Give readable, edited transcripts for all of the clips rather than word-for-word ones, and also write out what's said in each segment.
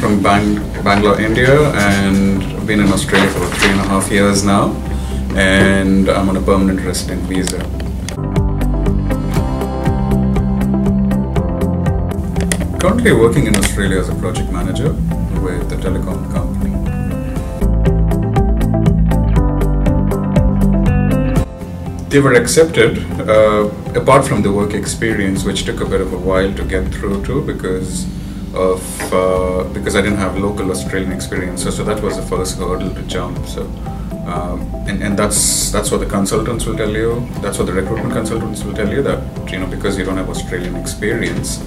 from Bangalore, India, and I've been in Australia for about 3.5 years now, and I'm on a permanent resident visa. Currently working in Australia as a project manager with a telecom company. They were accepted, apart from the work experience, which took a bit of a while to get through to because I didn't have local Australian experience. So that was the first hurdle to jump. So, and that's what the consultants will tell you. That's what the recruitment consultants will tell you, that because you don't have Australian experience,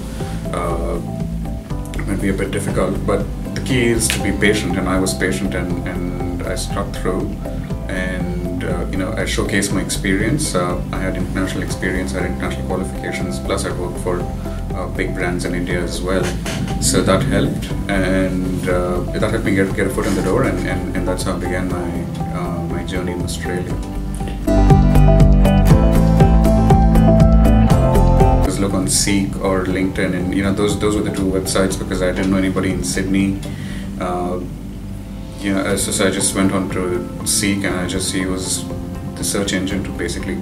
it might be a bit difficult. But the key is to be patient, and I was patient, and I stuck through. And I showcased my experience. I had international experience, I had international qualifications, plus I worked for big brands in India as well. So that helped, and that helped me get a foot in the door, and that's how I began my journey in Australia. Just look on Seek or LinkedIn, and those were the two websites, because I didn't know anybody in Sydney. So I just went on to Seek, and I just used the search engine to basically,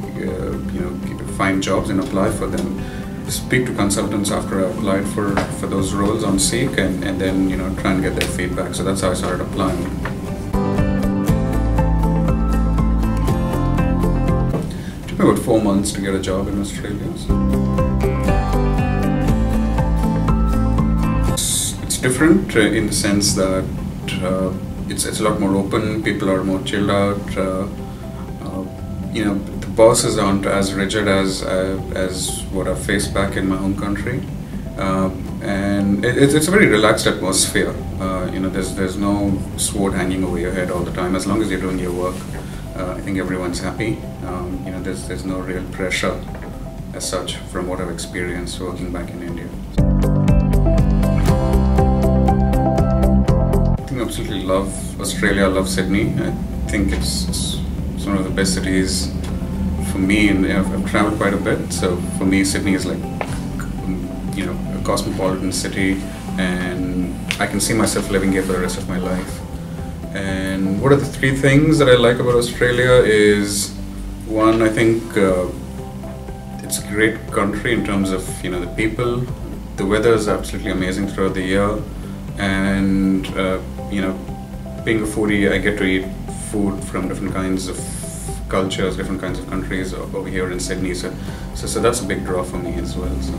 find jobs and apply for them. Speak to consultants after I applied for those roles on Seek, and then try and get their feedback. So that's how I started applying. It took me about 4 months to get a job in Australia. It's different in the sense that it's a lot more open. People are more chilled out. The bosses aren't as rigid as what I faced back in my home country, and it's a very relaxed atmosphere. There's no sword hanging over your head all the time. As long as you're doing your work, I think everyone's happy. There's no real pressure as such from what I've experienced working back in India. I absolutely love Australia. I love Sydney. I think it's one of the best cities for me, and I've traveled quite a bit. So for me, Sydney is like a cosmopolitan city, and I can see myself living here for the rest of my life. And what are the 3 things that I like about Australia is, one, I think it's a great country in terms of the people. The weather is absolutely amazing throughout the year, and being a foodie, I get to eat food from different kinds of cultures, different kinds of countries over here in Sydney. So that's a big draw for me as well. So.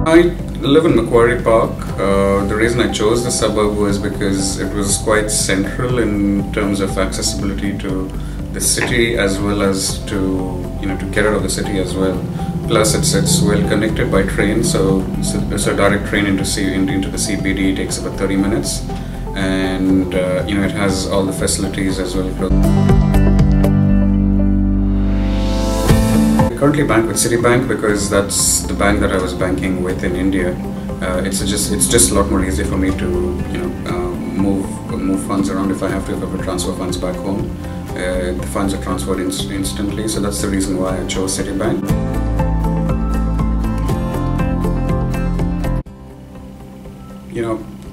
I live in Macquarie Park. The reason I chose the suburb was because it was quite central in terms of accessibility to the city, as well as to get out of the city as well. Plus, it's well connected by train, so a direct train into the CBD takes about 30 minutes, and it has all the facilities as well. I currently bank with Citibank because that's the bank that I was banking with in India. It's just a lot more easy for me to move funds around if I have to transfer funds back home. The funds are transferred instantly, so that's the reason why I chose Citibank.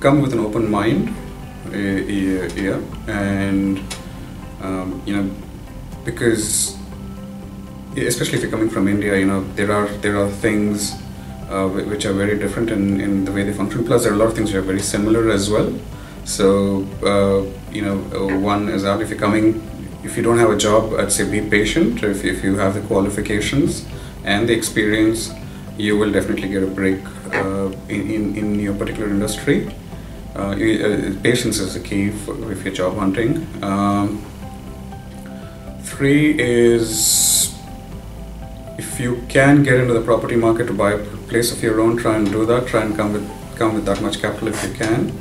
Come with an open mind, and because especially if you're coming from India, there are things which are very different in the way they function. Plus, there are a lot of things which are very similar as well. So one is that if you don't have a job, I'd say be patient. If you have the qualifications and the experience, you will definitely get a break in your particular industry. Patience is the key if you're job hunting. 3 is, if you can get into the property market to buy a place of your own, try and do that. Try and come with that much capital if you can.